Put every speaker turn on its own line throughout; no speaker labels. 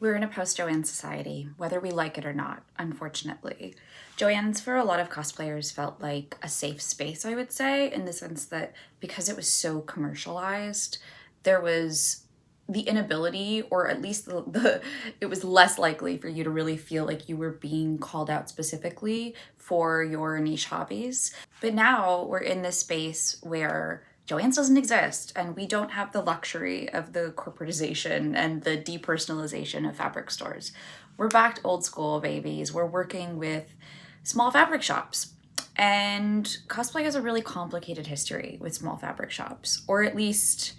We're in a post-Joanne society, whether we like it or not, unfortunately. Joanne's for a lot of cosplayers felt like a safe space, I would say, in the sense that because it was so commercialized, there was the inability, or at least it was less likely for you to really feel like you were being called out specifically for your niche hobbies. But now we're in this space where Joann's doesn't exist, and we don't have the luxury of the corporatization and the depersonalization of fabric stores. We're back to old school, babies. We're working with small fabric shops. And cosplay has a really complicated history with small fabric shops, or at least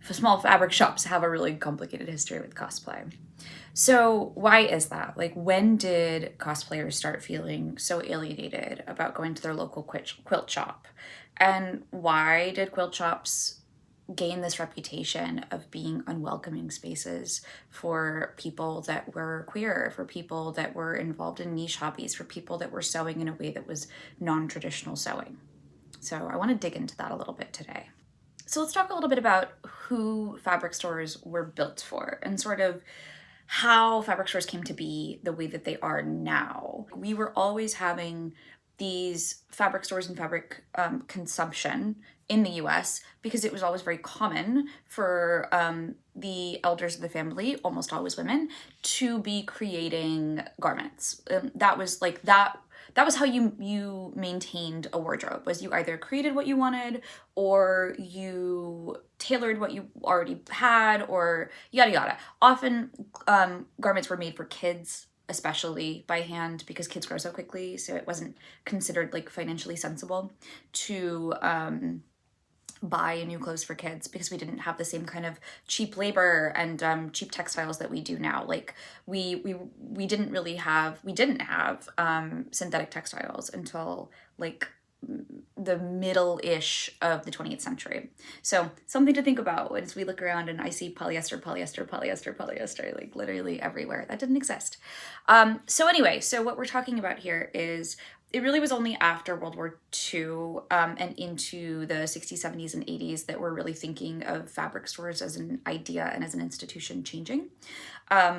small fabric shops have a really complicated history with cosplay. So why is that? Like, when did cosplayers start feeling so alienated about going to their local quilt shop? And why did quilt shops gain this reputation of being unwelcoming spaces for people that were queer, for people that were involved in niche hobbies, for people that were sewing in a way that was non-traditional sewing? So I want to dig into that a little bit today. So let's talk a little bit about who fabric stores were built for and sort of how fabric stores came to be the way that they are now. We were always having these fabric stores and fabric consumption in the US because it was always very common for the elders of the family, almost always women, to be creating garments. That was like that was how you maintained a wardrobe, was you either created what you wanted or you tailored what you already had, or yada yada. Often garments were made for kids, especially by hand, because kids grow so quickly, so it wasn't considered like financially sensible to buy new clothes for kids because we didn't have the same kind of cheap labor and cheap textiles that we do now. Like we didn't have synthetic textiles until like the middle-ish of the 20th century. So something to think about as we look around and I see polyester, polyester, polyester, polyester, like literally everywhere. That didn't exist. So anyway, so what we're talking about here is it really was only after World War II and into the 60s, 70s, and 80s that we're really thinking of fabric stores as an idea and as an institution changing.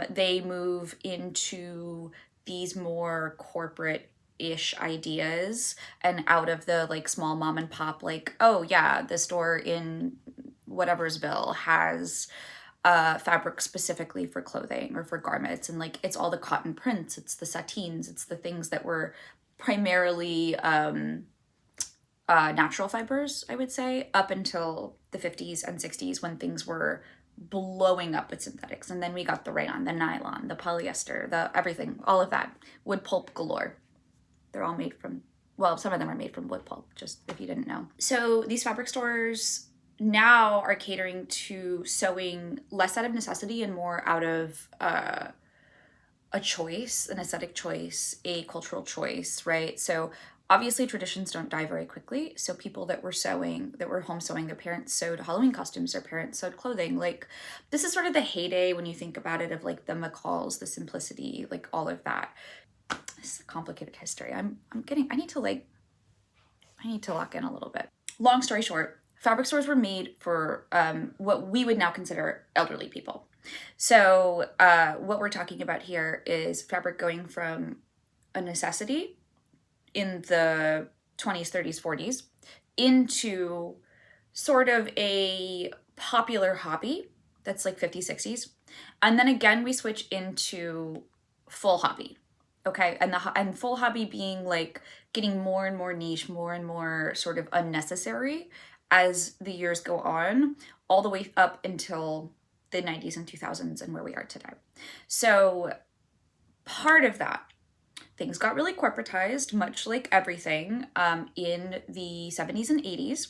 They move into these more corporate-ish ideas and out of the like small mom and pop, like, oh yeah, the store in whateversville has fabric specifically for clothing or for garments, and like it's all the cotton prints, it's the satines, it's the things that were primarily natural fibers, I would say, up until the 50s and 60s when things were blowing up with synthetics. And then we got the rayon, the nylon, the polyester, the everything, all of that. Wood pulp galore. They're all made from, well, some of them are made from wood pulp, just if you didn't know. So these fabric stores now are catering to sewing less out of necessity and more out of a choice, an aesthetic choice, a cultural choice, right? So obviously traditions don't die very quickly. So people that were sewing, that were home sewing, their parents sewed Halloween costumes, their parents sewed clothing. Like this is sort of the heyday when you think about it of like the McCalls, the simplicity, like all of that. This is a complicated history. I need to lock in a little bit. Long story short, fabric stores were made for what we would now consider elderly people. So what we're talking about here is fabric going from a necessity in the 20s, 30s, 40s into sort of a popular hobby that's like 50s, 60s. And then again, we switch into full hobby. Okay, and full hobby being like getting more and more niche, more and more sort of unnecessary as the years go on, all the way up until the 90s and 2000s and where we are today. So part of that, things got really corporatized, much like everything in the 70s and 80s,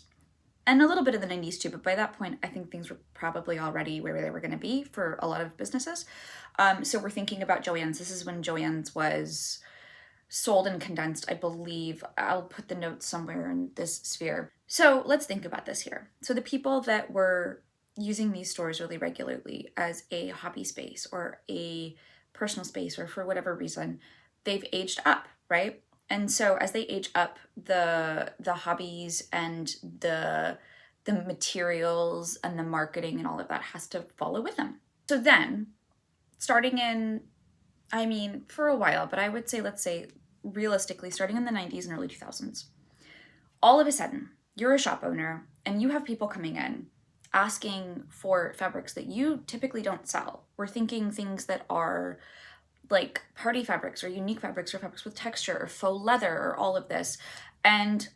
and a little bit of the 90s too, but by that point, I think things were probably already where they were going to be for a lot of businesses. So we're thinking about Joann's. This is when Joann's was sold and condensed, I believe. I'll put the notes somewhere in this sphere. So let's think about this here. So the people that were using these stores really regularly as a hobby space or a personal space or for whatever reason, they've aged up, right? And so as they age up, the hobbies and the materials and the marketing and all of that has to follow with them. So then starting in, I mean, for a while, but I would say, let's say, realistically, starting in the 90s and early 2000s, all of a sudden, you're a shop owner and you have people coming in asking for fabrics that you typically don't sell. We're thinking things that are like party fabrics or unique fabrics or fabrics with texture or faux leather or all of this. And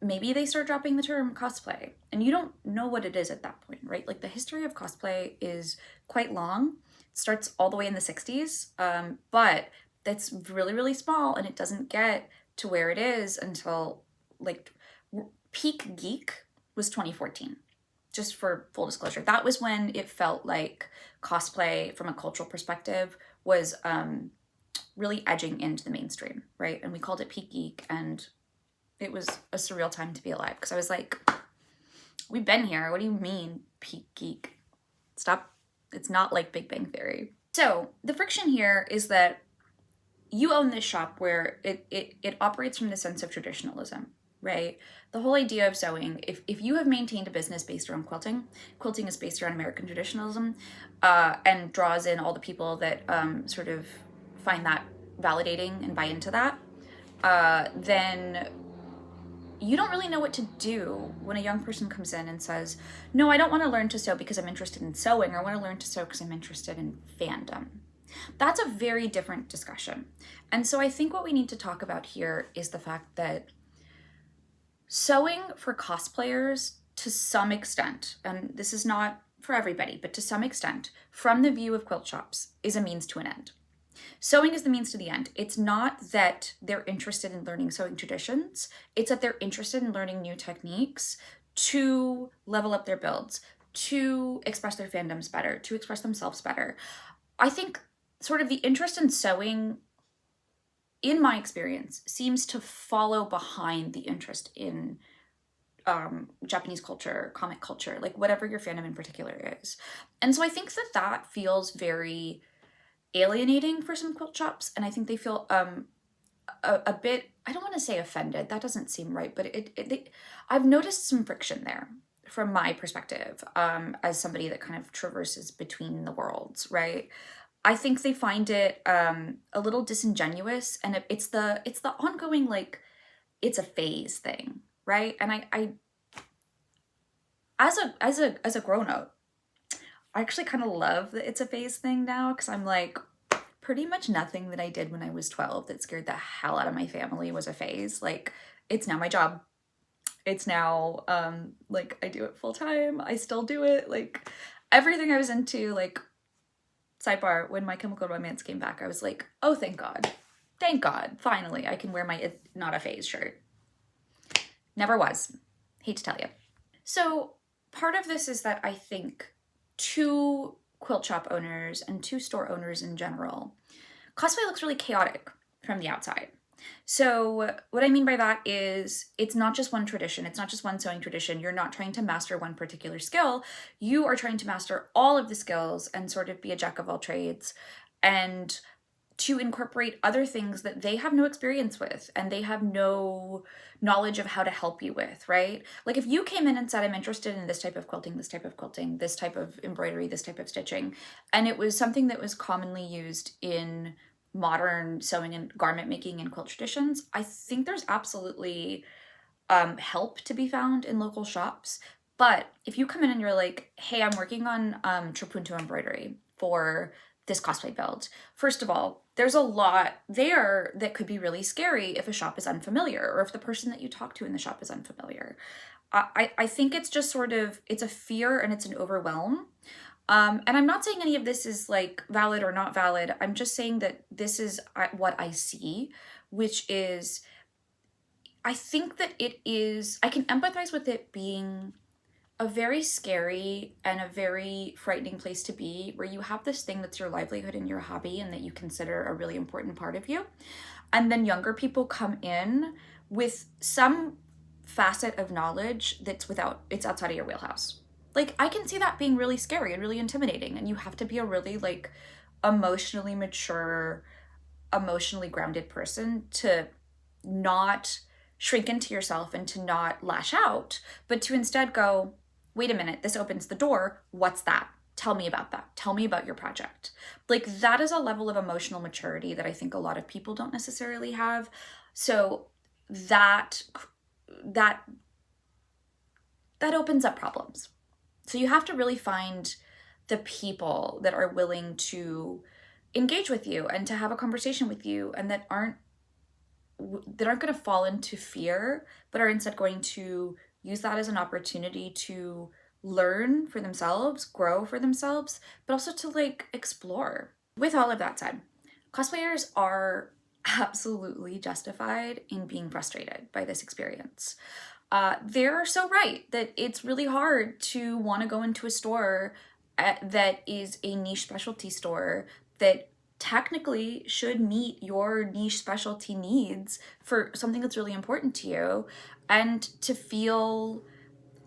maybe they start dropping the term cosplay and you don't know what it is at that point, right? Like the history of cosplay is quite long. It starts all the way in the 60s, but that's really, really small and it doesn't get to where it is until like peak geek was 2014. Just for full disclosure, that was when it felt like cosplay from a cultural perspective was really edging into the mainstream, right? And we called it peak geek, and it was a surreal time to be alive because I was like, we've been here. What do you mean peak geek? Stop. It's not like Big Bang Theory. So the friction here is that you own this shop where it operates from the sense of traditionalism, right? The whole idea of sewing, if you have maintained a business based around quilting is based around American traditionalism, and draws in all the people that sort of find that validating and buy into that, then you don't really know what to do when a young person comes in and says, no, I don't want to learn to sew because I'm interested in sewing, or I want to learn to sew because I'm interested in fandom. That's a very different discussion. And so I think what we need to talk about here is the fact that sewing for cosplayers, to some extent, and this is not for everybody, but to some extent, from the view of quilt shops, is a means to an end. Sewing is the means to the end. It's not that they're interested in learning sewing traditions. It's that they're interested in learning new techniques to level up their builds, to express their fandoms better, to express themselves better. I think sort of the interest in sewing, in my experience, seems to follow behind the interest in Japanese culture, comic culture, like whatever your fandom in particular is. And so I think that that feels very alienating for some quilt shops, and I think they feel a bit, I don't want to say offended, that doesn't seem right, but I've noticed some friction there from my perspective, as somebody that kind of traverses between the worlds, right? I think they find it a little disingenuous, and it's the ongoing, like, it's a phase thing, right? And I as a grown-up, I actually kind of love that it's a phase thing now, because I'm like, pretty much nothing that I did when I was 12 that scared the hell out of my family was a phase. Like, it's now my job. It's now, like, I do it full time. I still do it. Like, everything I was into, like, sidebar, when My Chemical Romance came back, I was like, oh, thank God. Thank God. Finally, I can wear my It's Not a Phase shirt. Never was. Hate to tell you. So part of this is that I think to quilt shop owners and to store owners in general, cosplay looks really chaotic from the outside. So what I mean by that is it's not just one tradition. It's not just one sewing tradition. You're not trying to master one particular skill. You are trying to master all of the skills and sort of be a jack of all trades, and to incorporate other things that they have no experience with and they have no knowledge of how to help you with, right? Like if you came in and said, I'm interested in this type of quilting, this type of quilting, this type of embroidery, this type of stitching, and it was something that was commonly used in modern sewing and garment making and quilt traditions, I think there's absolutely help to be found in local shops. But if you come in and you're like, hey, I'm working on trapunto embroidery for this cosplay build, first of all, there's a lot there that could be really scary if a shop is unfamiliar, or if the person that you talk to in the shop is unfamiliar. I think it's just sort of, it's a fear and it's an overwhelm. And I'm not saying any of this is like valid or not valid. I'm just saying that this is what I see, which is, I think that it is, I can empathize with it being a very scary and a very frightening place to be, where you have this thing that's your livelihood and your hobby and that you consider a really important part of you. And then younger people come in with some facet of knowledge that's it's outside of your wheelhouse. Like, I can see that being really scary and really intimidating, and you have to be a really, like, emotionally mature, emotionally grounded person to not shrink into yourself and to not lash out, but to instead go, wait a minute, this opens the door. What's that? Tell me about that. Tell me about your project. Like, that is a level of emotional maturity that I think a lot of people don't necessarily have. So that that that opens up problems. So you have to really find the people that are willing to engage with you and to have a conversation with you, and that aren't going to fall into fear, but are instead going to use that as an opportunity to learn for themselves, grow for themselves, but also to like explore. With all of that said, cosplayers are absolutely justified in being frustrated by this experience. They're so right that it's really hard to want to go into a store that is a niche specialty store that technically should meet your niche specialty needs for something that's really important to you, and to feel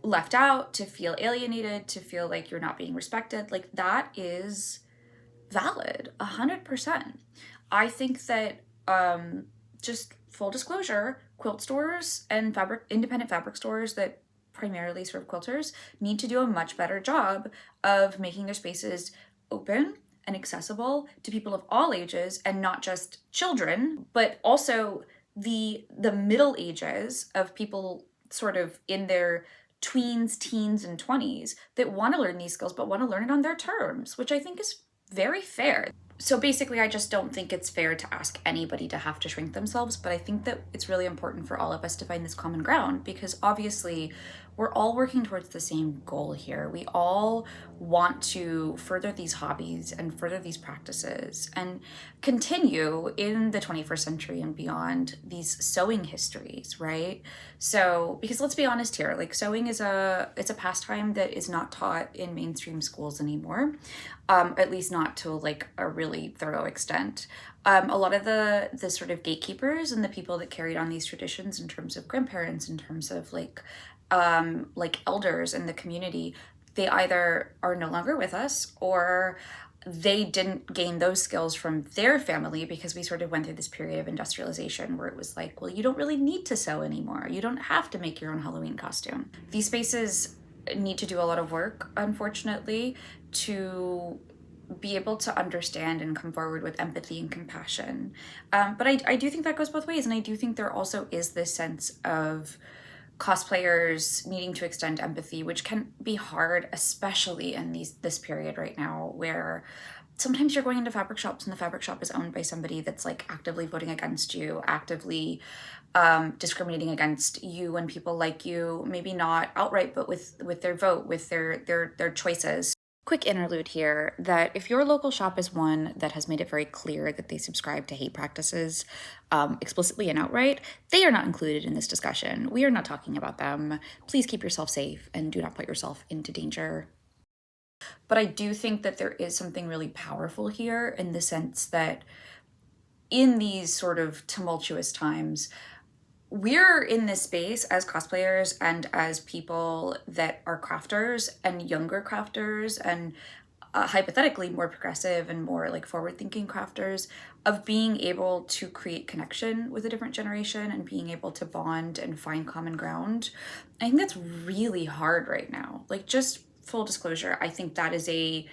left out, to feel alienated, to feel like you're not being respected. Like, that is valid 100%. I think that just full disclosure, quilt stores and independent fabric stores that primarily serve quilters need to do a much better job of making their spaces open and accessible to people of all ages, and not just children, but also the middle ages of people sort of in their tweens, teens, and 20s that want to learn these skills but want to learn it on their terms, which I think is very fair. So basically, I just don't think it's fair to ask anybody to have to shrink themselves, but I think that it's really important for all of us to find this common ground, because obviously we're all working towards the same goal here. We all want to further these hobbies and further these practices and continue in the 21st century and beyond these sewing histories, right? So, because let's be honest here, like, sewing is it's a pastime that is not taught in mainstream schools anymore, at least not to like a really thorough extent. A lot of the sort of gatekeepers and the people that carried on these traditions in terms of grandparents, in terms of like elders in the community, they either are no longer with us, or they didn't gain those skills from their family, because we sort of went through this period of industrialization where it was like, well, you don't really need to sew anymore. You don't have to make your own Halloween costume. These spaces need to do a lot of work, unfortunately, to be able to understand and come forward with empathy and compassion. But I do think that goes both ways. And I do think there also is this sense of cosplayers needing to extend empathy, which can be hard, especially in this period right now, where sometimes you're going into fabric shops and the fabric shop is owned by somebody that's like actively voting against you, actively discriminating against you and people like you, maybe not outright, but with their vote, with their choices. Quick interlude here, that if your local shop is one that has made it very clear that they subscribe to hate practices explicitly and outright, they are not included in this discussion. We are not talking about them. Please keep yourself safe and do not put yourself into danger. But I do think that there is something really powerful here, in the sense that in these sort of tumultuous times, we're in this space as cosplayers and as people that are crafters and younger crafters and hypothetically more progressive and more like forward-thinking crafters, of being able to create connection with a different generation and being able to bond and find common ground. I think that's really hard right now. Like, just full disclosure, I think that's a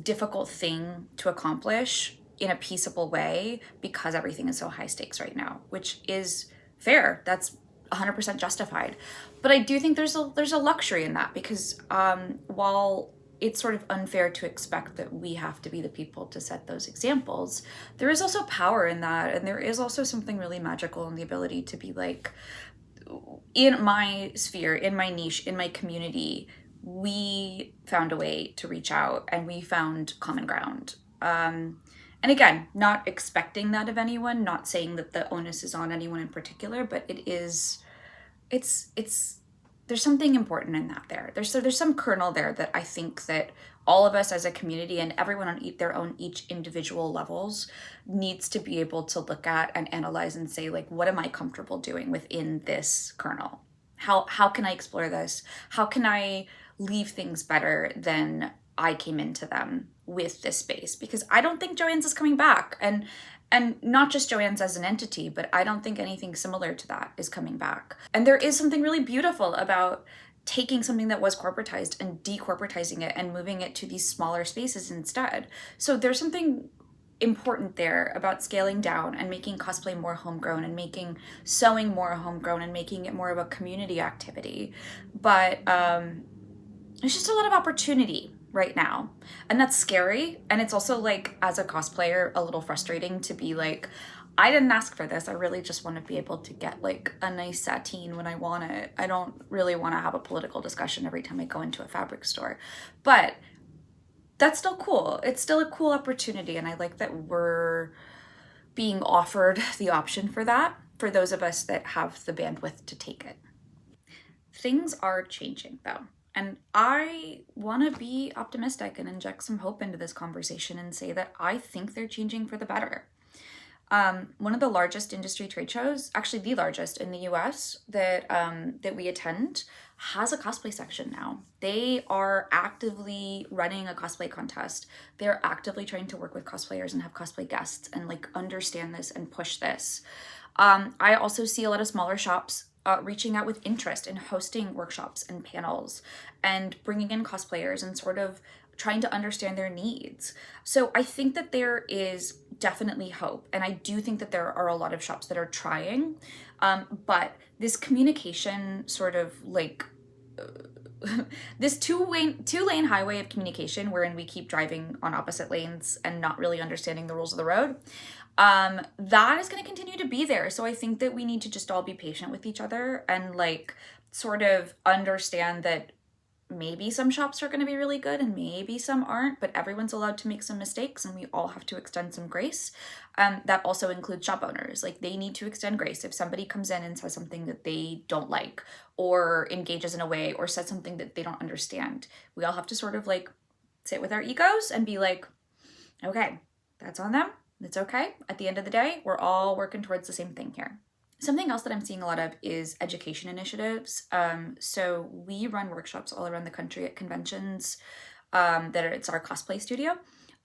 difficult thing to accomplish in a peaceable way, because everything is so high stakes right now, which is fair. That's 100% justified. But I do think there's a luxury in that, because while it's sort of unfair to expect that we have to be the people to set those examples, there is also power in that, and there is also something really magical in the ability to be like, in my sphere, in my niche, in my community, we found a way to reach out and we found common ground. And again, not expecting that of anyone, not saying that the onus is on anyone in particular, but it's there's something important in that there. There's some kernel there that I think that all of us as a community and everyone on their own each individual levels needs to be able to look at and analyze and say, like, what am I comfortable doing within this kernel? How can I explore this? How can I leave things better than I came into them with this space? Because I don't think Joann's is coming back, and not just Joann's as an entity, but I don't think anything similar to that is coming back. And there is something really beautiful about taking something that was corporatized and decorporatizing it and moving it to these smaller spaces instead. So there's something important there about scaling down and making cosplay more homegrown and making sewing more homegrown and making it more of a community activity. But there's just a lot of opportunity right now, and that's scary. And it's also like, as a cosplayer, a little frustrating to be like, I didn't ask for this. I really just want to be able to get like a nice sateen when I want it. I don't really want to have a political discussion every time I go into a fabric store. But that's still cool. It's still a cool opportunity, and I like that we're being offered the option for that, for those of us that have the bandwidth to take it. Things are changing though, and I want to be optimistic and inject some hope into this conversation and say that I think they're changing for the better. One of the largest industry trade shows, actually the largest in the US that we attend, has a cosplay section now. They are actively running a cosplay contest. They're actively trying to work with cosplayers and have cosplay guests and like understand this and push this. I also see a lot of smaller shops reaching out with interest in hosting workshops and panels and bringing in cosplayers and sort of trying to understand their needs. So I think that there is definitely hope. And I do think that there are a lot of shops that are trying. But this communication sort of like this two-lane highway of communication wherein we keep driving on opposite lanes and not really understanding the rules of the road, that is going to continue to be there. So I think that we need to just all be patient with each other and like sort of understand that maybe some shops are going to be really good and maybe some aren't, but everyone's allowed to make some mistakes and we all have to extend some grace. That also includes shop owners. Like, they need to extend grace. If somebody comes in and says something that they don't like or engages in a way or says something that they don't understand, we all have to sort of like sit with our egos and be like, okay, that's on them. It's okay. At the end of the day, we're all working towards the same thing here. Something else that I'm seeing a lot of is education initiatives. So we run workshops all around the country at conventions. It's our cosplay studio.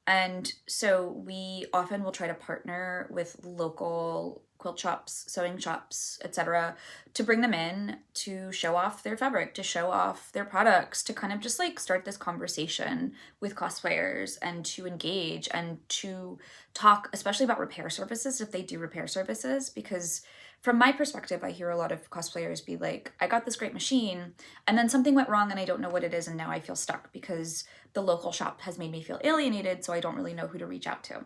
And so we often will try to partner with local quilt shops, sewing shops, etc., to bring them in to show off their fabric, to show off their products, to kind of just like start this conversation with cosplayers and to engage and to talk, especially about repair services if they do repair services, because from my perspective, I hear a lot of cosplayers be like, I got this great machine and then something went wrong and I don't know what it is and now I feel stuck because the local shop has made me feel alienated, so I don't really know who to reach out to.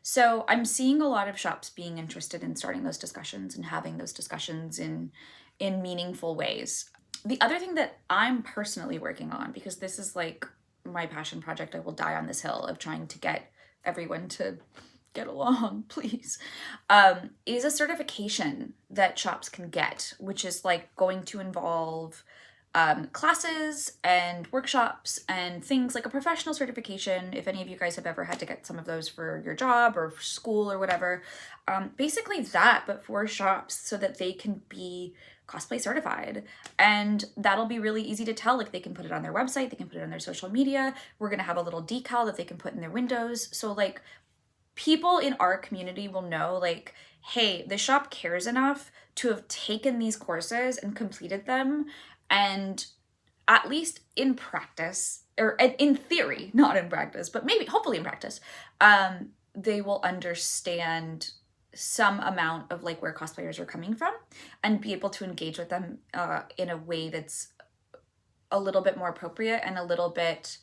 So I'm seeing a lot of shops being interested in starting those discussions and having those discussions in meaningful ways. The other thing that I'm personally working on, because this is like my passion project, I will die on this hill of trying to get everyone to get along, please, is a certification that shops can get, which is like going to involve classes and workshops and things like a professional certification. If any of you guys have ever had to get some of those for your job or for school or whatever, basically that, but for shops so that they can be cosplay certified. And that'll be really easy to tell. Like, they can put it on their website, they can put it on their social media. We're going to have a little decal that they can put in their windows. So like, people in our community will know, like, hey, the shop cares enough to have taken these courses and completed them, and at least in practice, or in theory, not in practice, but maybe hopefully in practice, they will understand some amount of like where cosplayers are coming from and be able to engage with them in a way that's a little bit more appropriate and a little bit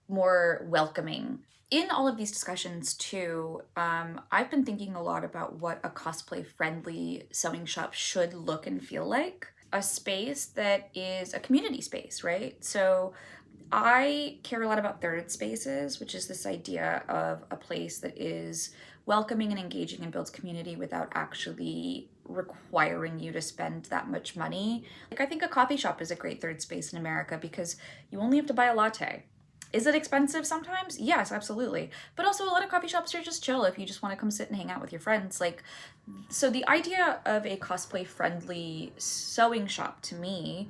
more welcoming. In all of these discussions too, I've been thinking a lot about what a cosplay-friendly sewing shop should look and feel like. A space that is a community space, right? So I care a lot about third spaces, which is this idea of a place that is welcoming and engaging and builds community without actually requiring you to spend that much money. Like, I think a coffee shop is a great third space in America because you only have to buy a latte. Is it expensive sometimes? Yes, absolutely. But also a lot of coffee shops are just chill if you just want to come sit and hang out with your friends. Like, so the idea of a cosplay-friendly sewing shop, to me,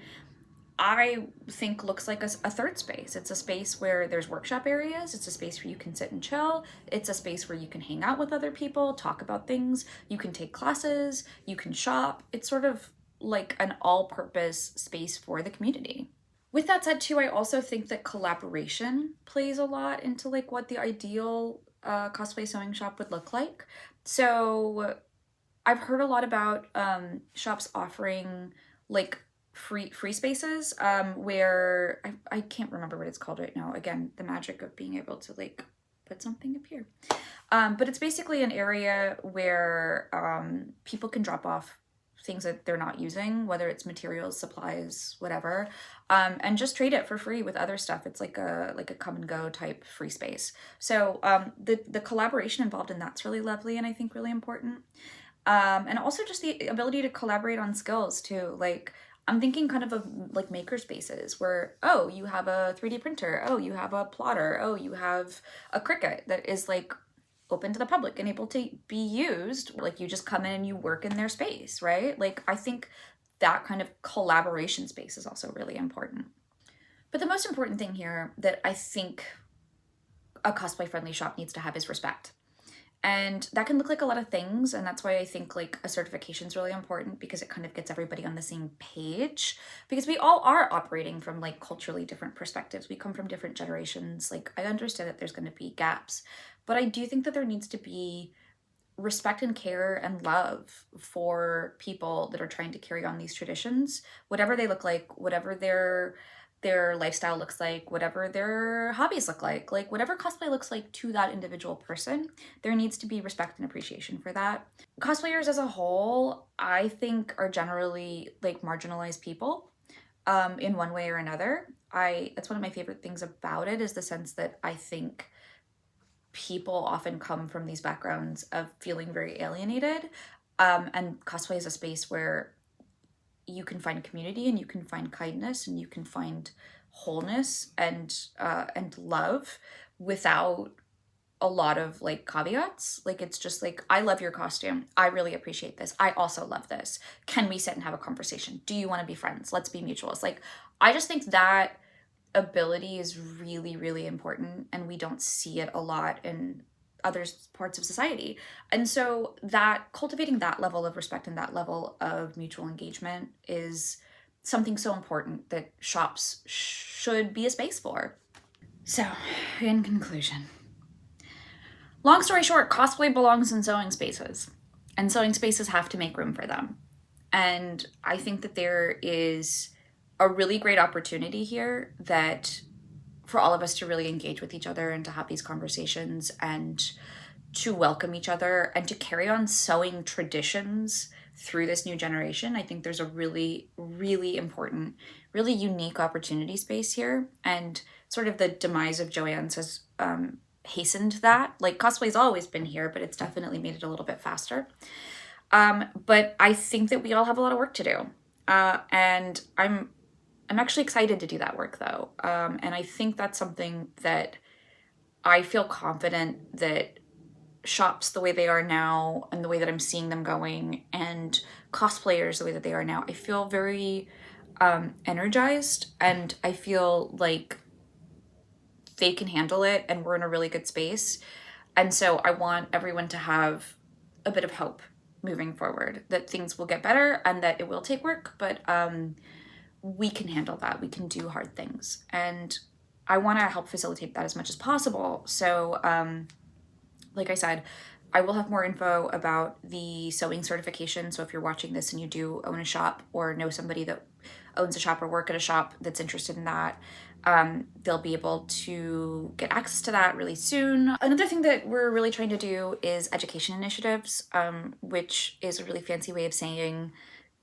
I think looks like a third space. It's a space where there's workshop areas. It's a space where you can sit and chill. It's a space where you can hang out with other people, talk about things. You can take classes. You can shop. It's sort of like an all-purpose space for the community. With that said too, I also think that collaboration plays a lot into like what the ideal cosplay sewing shop would look like. So I've heard a lot about shops offering like free spaces where I can't remember what it's called right now. Again, the magic of being able to like put something up here. But it's basically an area where people can drop off things that they're not using, whether it's materials, supplies, whatever, and just trade it for free with other stuff. It's like a come and go type free space. So the collaboration involved in that's really lovely and I think really important. And also just the ability to collaborate on skills too. Like I'm thinking kind of like maker spaces where, oh, you have a 3D printer, oh, you have a plotter, oh, you have a Cricut that is like open to the public and able to be used. Like you just come in and you work in their space, right? Like I think that kind of collaboration space is also really important. But the most important thing here that I think a cosplay friendly shop needs to have is respect. And that can look like a lot of things. And that's why I think like a certification is really important because it kind of gets everybody on the same page. Because we all are operating from like culturally different perspectives. We come from different generations. Like I understand that there's going to be gaps, but I do think that there needs to be respect and care and love for people that are trying to carry on these traditions, whatever they look like, whatever their lifestyle looks like, whatever their hobbies look like whatever cosplay looks like to that individual person, there needs to be respect and appreciation for that. Cosplayers as a whole, I think, are generally like marginalized people in one way or another. That's one of my favorite things about it is the sense that I think people often come from these backgrounds of feeling very alienated. And cosplay is a space where you can find community and you can find kindness and you can find wholeness and love without a lot of like caveats. Like it's just like, I love your costume, I really appreciate this, I also love this, can we sit and have a conversation, do you want to be friends, let's be mutuals. Like I just think that ability is really, really important and we don't see it a lot in other parts of society. And so that cultivating that level of respect and that level of mutual engagement is something so important that shops should be a space for. So, in conclusion, long story short, cosplay belongs in sewing spaces, and sewing spaces have to make room for them. And I think that there is a really great opportunity here that for all of us to really engage with each other and to have these conversations and to welcome each other and to carry on sewing traditions through this new generation. I think there's a really, really important, really unique opportunity space here. And sort of the demise of Joann's has hastened that. Like cosplay's always been here, but it's definitely made it a little bit faster. But I think that we all have a lot of work to do. And I'm actually excited to do that work though. And I think that's something that I feel confident that shops the way they are now and the way that I'm seeing them going and cosplayers the way that they are now, I feel very energized and I feel like they can handle it and we're in a really good space. And so I want everyone to have a bit of hope moving forward, that things will get better and that it will take work, but we can handle that. We can do hard things. And I want to help facilitate that as much as possible. So like I said, I will have more info about the sewing certification. So if you're watching this and you do own a shop or know somebody that owns a shop or work at a shop that's interested in that, they'll be able to get access to that really soon. Another thing that we're really trying to do is education initiatives, which is a really fancy way of saying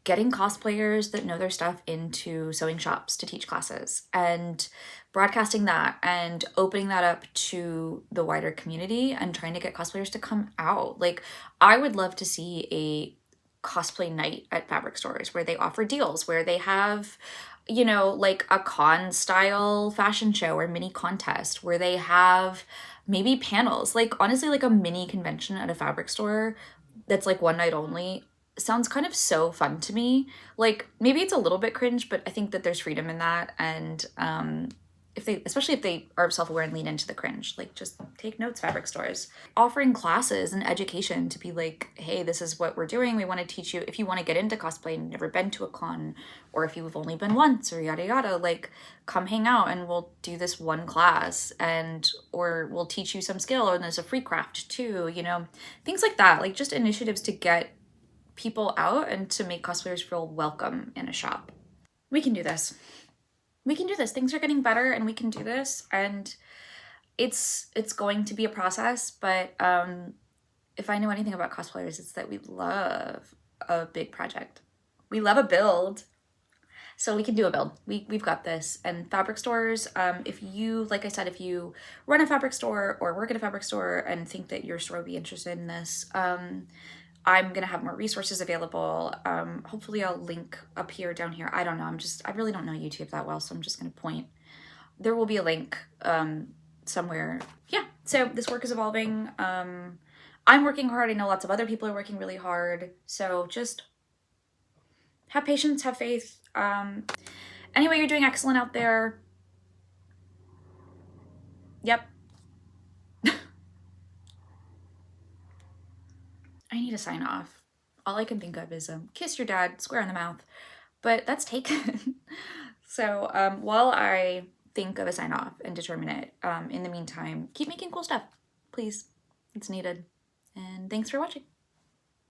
getting cosplayers that know their stuff into sewing shops to teach classes and broadcasting that and opening that up to the wider community and trying to get cosplayers to come out. Like I would love to see a cosplay night at fabric stores where they offer deals, where they have, you know, like a con style fashion show or mini contest, where they have maybe panels, like honestly, like a mini convention at a fabric store that's like one night only sounds kind of so fun to me. Like maybe it's a little bit cringe, but I think that there's freedom in that. And especially if they are self-aware and lean into the cringe, like just take notes, fabric stores. Offering classes and education to be like, hey, this is what we're doing. We want to teach you, if you want to get into cosplay and you've never been to a con, or if you've only been once or yada yada, like come hang out and we'll do this one class, and or we'll teach you some skill, or there's a free craft too, you know, things like that. Like just initiatives to get people out and to make cosplayers feel welcome in a shop. We can do this. We can do this. Things are getting better and we can do this, and it's going to be a process, but if I know anything about cosplayers, it's that we love a big project. We love a build. So we can do a build. We've got this. And fabric stores, if you, like I said, if you run a fabric store or work at a fabric store and think that your store would be interested in this, I'm going to have more resources available. Hopefully I'll link up here, down here. I don't know. I really don't know YouTube that well, so I'm just going to point. There will be a link somewhere. Yeah, so this work is evolving. I'm working hard. I know lots of other people are working really hard. So just have patience, have faith. Anyway, you're doing excellent out there. Yep. I need to sign off. All I can think of is kiss your dad square in the mouth, but that's taken. So while I think of a sign off and determine it, in the meantime, keep making cool stuff, please. It's needed. And thanks for watching.